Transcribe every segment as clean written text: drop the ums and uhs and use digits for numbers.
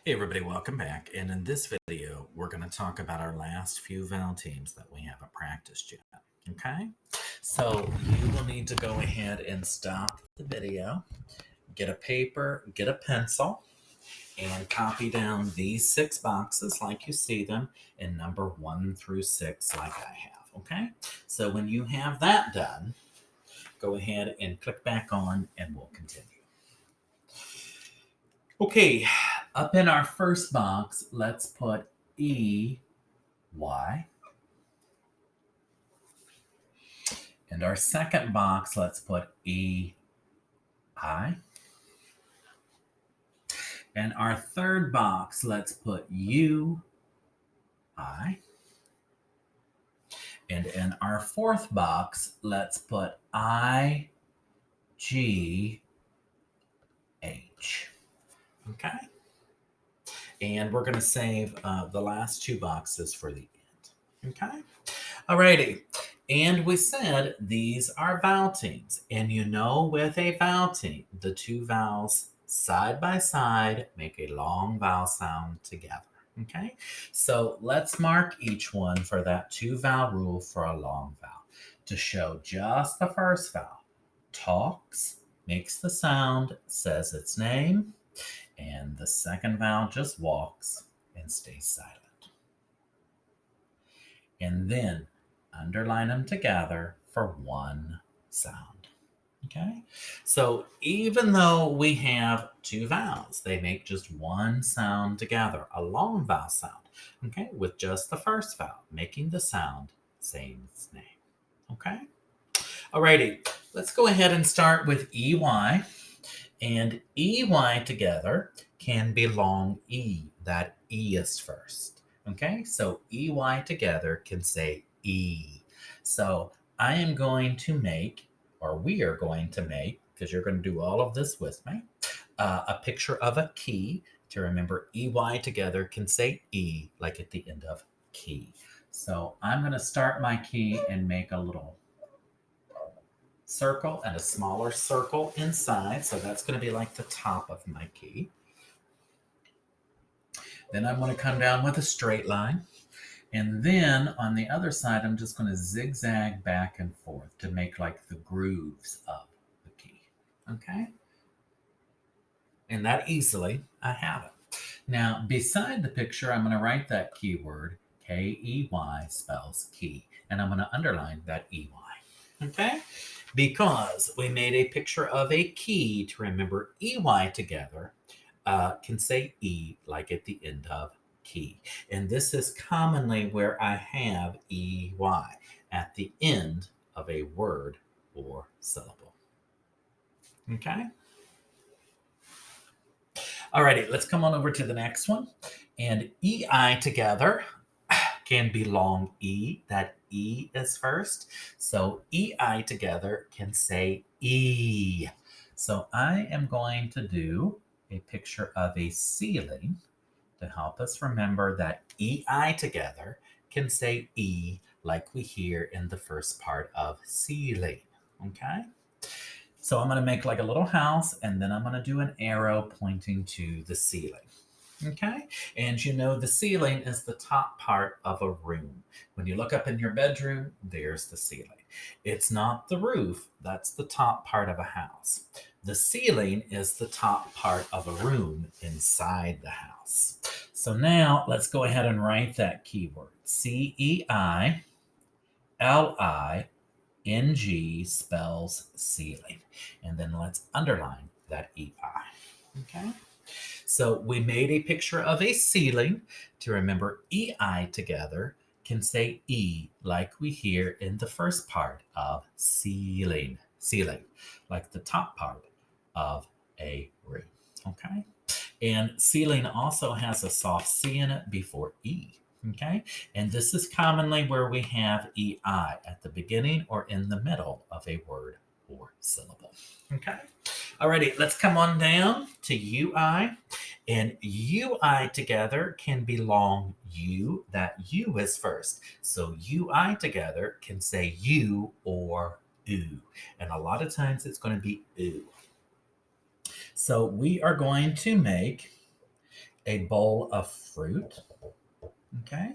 Hey everybody, welcome back. And in this video, we're going to talk about our last few vowel teams that we haven't practiced yet. Okay? So you will need to go ahead and stop the video, get a paper, get a pencil, and copy down these 6 boxes like you see them in number 1 through 6 like I have. Okay? So when you have that done, go ahead and click back on and we'll continue. Okay, up in our first box, let's put E, Y. And our second box, let's put E, I. And our third box, let's put U, I. And in our fourth box, let's put I, G, H. Okay? And we're going to save the last 2 boxes for the end. Okay? Alrighty. And we said these are vowel teams. And you know with a vowel team, the 2 vowels side by side make a long vowel sound together. Okay? So let's mark each one for that 2 vowel rule for a long vowel to show just the first vowel. Talks, makes the sound, says its name, and the second vowel just walks and stays silent. And then underline them together for one sound. Okay? So even though we have 2 vowels, they make just one sound together, a long vowel sound, okay, with just the first vowel, making the sound same its name. Okay? Alrighty, let's go ahead and start with EY. And EY together can be long E. That E is first. Okay, so EY together can say E. So I am going to make, or we are going to make, because you're going to do all of this with me, a picture of a key to remember EY together can say E, like at the end of key. So I'm going to start my key and make a little circle and a smaller circle inside. So that's going to be like the top of my key. Then I'm going to come down with a straight line. And then on the other side, I'm just going to zigzag back and forth to make like the grooves of the key. Okay? And that easily, I have it. Now, beside the picture, I'm going to write that keyword, K-E-Y spells key. And I'm going to underline that E-Y. Okay? Because we made a picture of a key to remember EY together, can say E like at the end of key. And this is commonly where I have EY at the end of a word or syllable. Okay? Alrighty, let's come on over to the next one. And EI together can be long E. That E is first. So EI together can say E. So I am going to do a picture of a ceiling to help us remember that EI together can say E like we hear in the first part of ceiling. Okay? So I'm going to make like a little house, and then I'm going to do an arrow pointing to the ceiling. Okay? And you know the ceiling is the top part of a room. When you look up in your bedroom, there's the ceiling. It's not the roof, that's the top part of a house. The ceiling is the top part of a room inside the house. So now let's go ahead and write that keyword. C-E-I-L-I-N-G spells ceiling. And then let's underline that E-I. Okay? So we made a picture of a ceiling to remember EI together can say E like we hear in the first part of ceiling. Ceiling, like the top part of a room. Okay? And ceiling also has a soft C in it before E. Okay? And this is commonly where we have EI at the beginning or in the middle of a word or syllable. Okay? Alrighty, let's come on down to UI. And UI together can be long U. That U is first. So UI together can say U or oo. And a lot of times it's going to be oo. So we are going to make a bowl of fruit. Okay.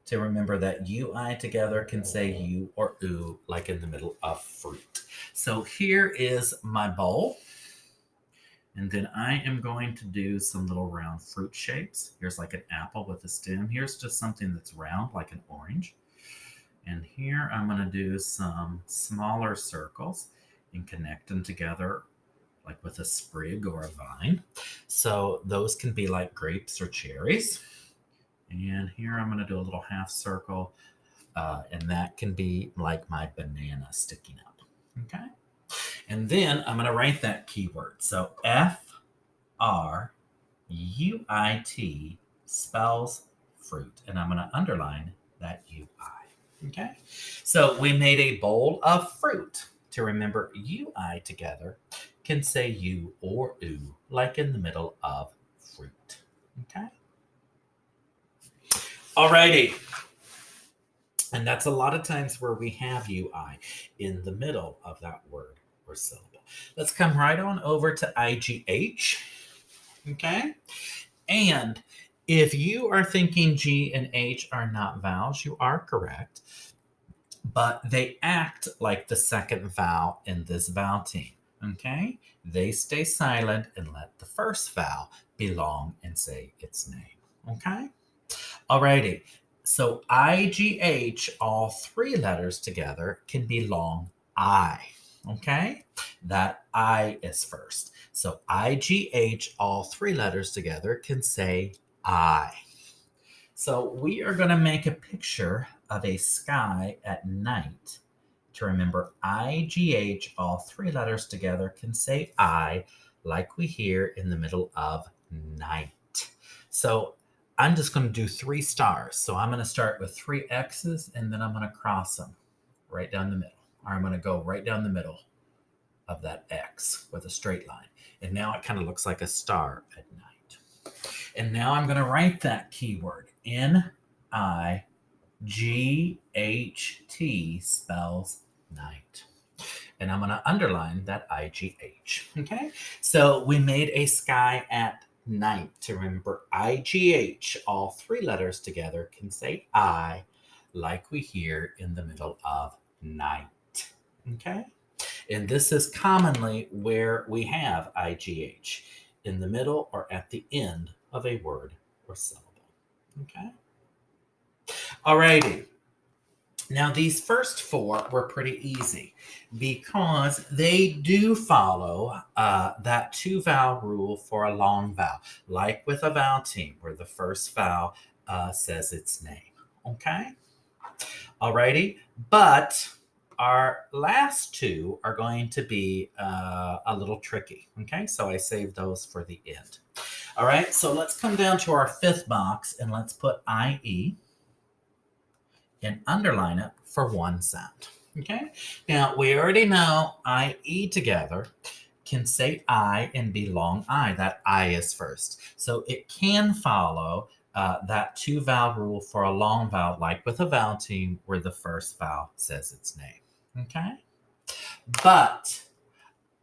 To remember that UI together can say you or oo, like in the middle of fruit. So here is my bowl. And then I am going to do some little round fruit shapes. Here's like an apple with a stem. Here's just something that's round, like an orange. And here I'm going to do some smaller circles and connect them together like with a sprig or a vine. So those can be like grapes or cherries. And here I'm going to do a little half circle, and that can be like my banana sticking up. Okay. And then I'm going to write that keyword. So FRUIT spells fruit. And I'm going to underline that UI. Okay. So we made a bowl of fruit. To remember UI together can say you or oo, like in the middle of fruit. Okay. Alrighty. And that's a lot of times where we have UI in the middle of that word or syllable. Let's come right on over to IGH. Okay. And if you are thinking G and H are not vowels, you are correct. But they act like the second vowel in this vowel team. Okay. They stay silent and let the first vowel belong and say its name. Okay. Alrighty. So IGH, all three letters together, can be long I. Okay? That I is first. So IGH, all three letters together, can say I. So we are going to make a picture of a sky at night. To remember, IGH, all three letters together, can say I, like we hear in the middle of night. So I'm just going to do 3 stars. So I'm going to start with 3 X's and then I'm going to cross them right down the middle. Or I'm going to go right down the middle of that X with a straight line. And now it kind of looks like a star at night. And now I'm going to write that keyword. NIGHT spells night. And I'm going to underline that IGH. Okay? So we made a sky at night. To remember, IGH, all three letters together, can say I, like we hear in the middle of night. Okay? And this is commonly where we have IGH, in the middle or at the end of a word or syllable. Okay? Alrighty. Now, these first 4 were pretty easy because they do follow that 2-vowel rule for a long vowel, like with a vowel team where the first vowel says its name. Okay? Alrighty. But our last 2 are going to be a little tricky. Okay? So I saved those for the end. All right. So let's come down to our 5th box and let's put IE and underline it for one sound. Okay. Now we already know IE together can say I and be long I. That I is first. So it can follow that 2-vowel rule for a long vowel, like with a vowel team where the first vowel says its name. Okay. But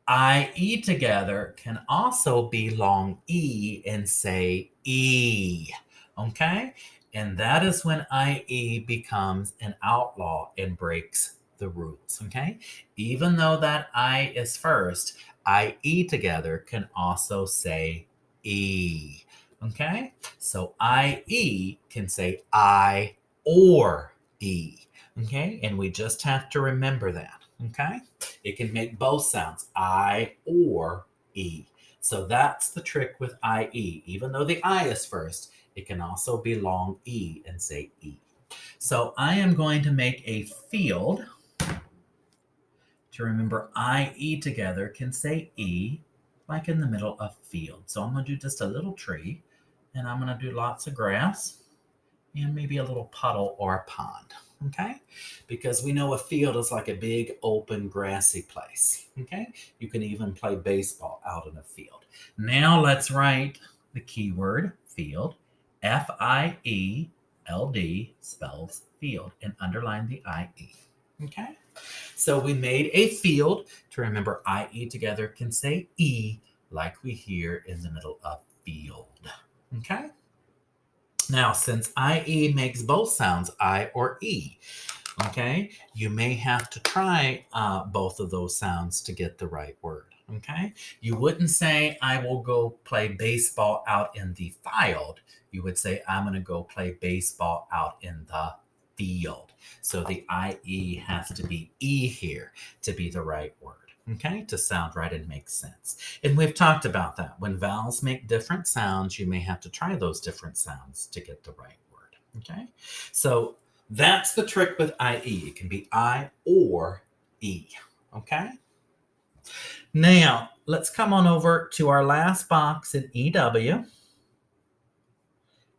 IE together can also be long E and say E. Okay. And that is when IE becomes an outlaw and breaks the rules. Okay. Even though that I is first, IE together can also say E. Okay. So IE can say I or E. Okay. And we just have to remember that. Okay. It can make both sounds, I or E. So that's the trick with IE. Even though the I is first, it can also be long E and say E. So I am going to make a field. To remember, IE together can say E, like in the middle of field. So I'm going to do just a little tree, and I'm going to do lots of grass, and maybe a little puddle or a pond. Okay? Because we know a field is like a big, open, grassy place. Okay? You can even play baseball out in a field. Now let's write the keyword field. FIELD spells field and underline the IE. Okay? So we made a field. To remember, IE together can say E, like we hear in the middle of field. Okay? Now, since IE makes both sounds, I or E, okay, you may have to try both of those sounds to get the right word. Okay, you wouldn't say, I will go play baseball out in the field. You would say, I'm going to go play baseball out in the field. So the IE has to be E here to be the right word. Okay, to sound right and make sense. And we've talked about that. When vowels make different sounds, you may have to try those different sounds to get the right word. Okay, so that's the trick with IE. It can be I or E. Okay, now let's come on over to our last box in EW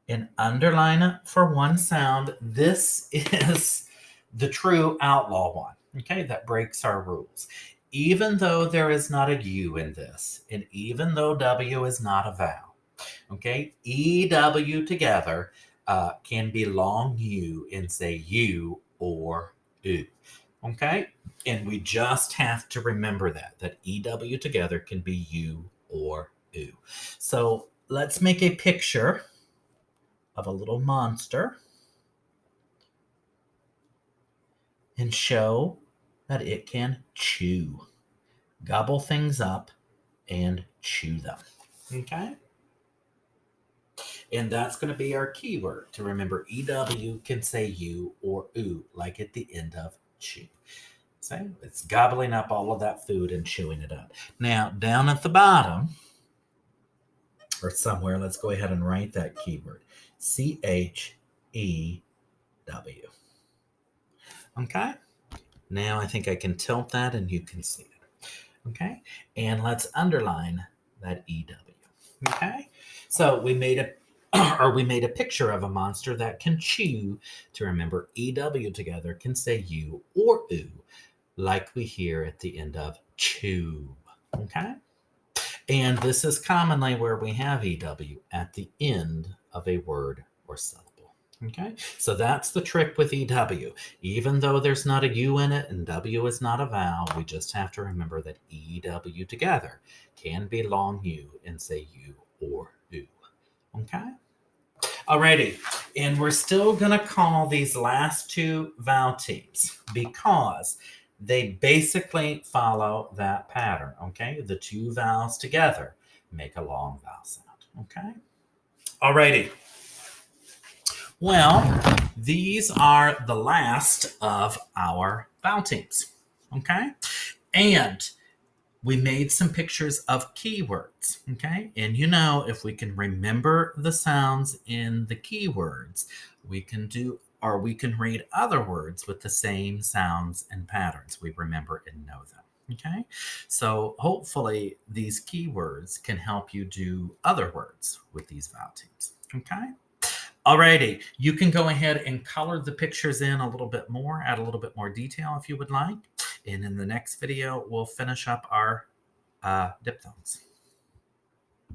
and underline it for one sound. This is the true outlaw one, okay, that breaks our rules. Even though there is not a U in this, and even though W is not a vowel, okay, EW together can be long U and say U or U, okay? And we just have to remember that EW together can be U or U. So let's make a picture of a little monster and show that it can chew, gobble things up, and chew them. Okay? And that's going to be our keyword to remember. EW can say U or oo, like at the end of chew. So it's gobbling up all of that food and chewing it up. Now, down at the bottom, or somewhere, let's go ahead and write that keyword. CHEW. Okay? Now I think I can tilt that and you can see it. Okay? And let's underline that EW. Okay? So we made a picture of a monster that can chew. To remember, EW together can say U or oo, like we hear at the end of tube. Okay? And this is commonly where we have EW at the end of a word or syllable. Okay, so that's the trick with EW. Even though there's not a U in it and W is not a vowel, we just have to remember that EW together can be long U and say U or U. Okay? Alrighty, and we're still going to call these last two vowel teams because they basically follow that pattern, okay? The two vowels together make a long vowel sound, okay? Alrighty. Well, these are the last of our vowel teams, okay? And we made some pictures of keywords, okay? And you know, if we can remember the sounds in the keywords, we can read other words with the same sounds and patterns. We remember and know them, okay? So hopefully these keywords can help you do other words with these vowel teams, okay? Alrighty, you can go ahead and color the pictures in a little bit more, add a little bit more detail if you would like. And in the next video, we'll finish up our diphthongs.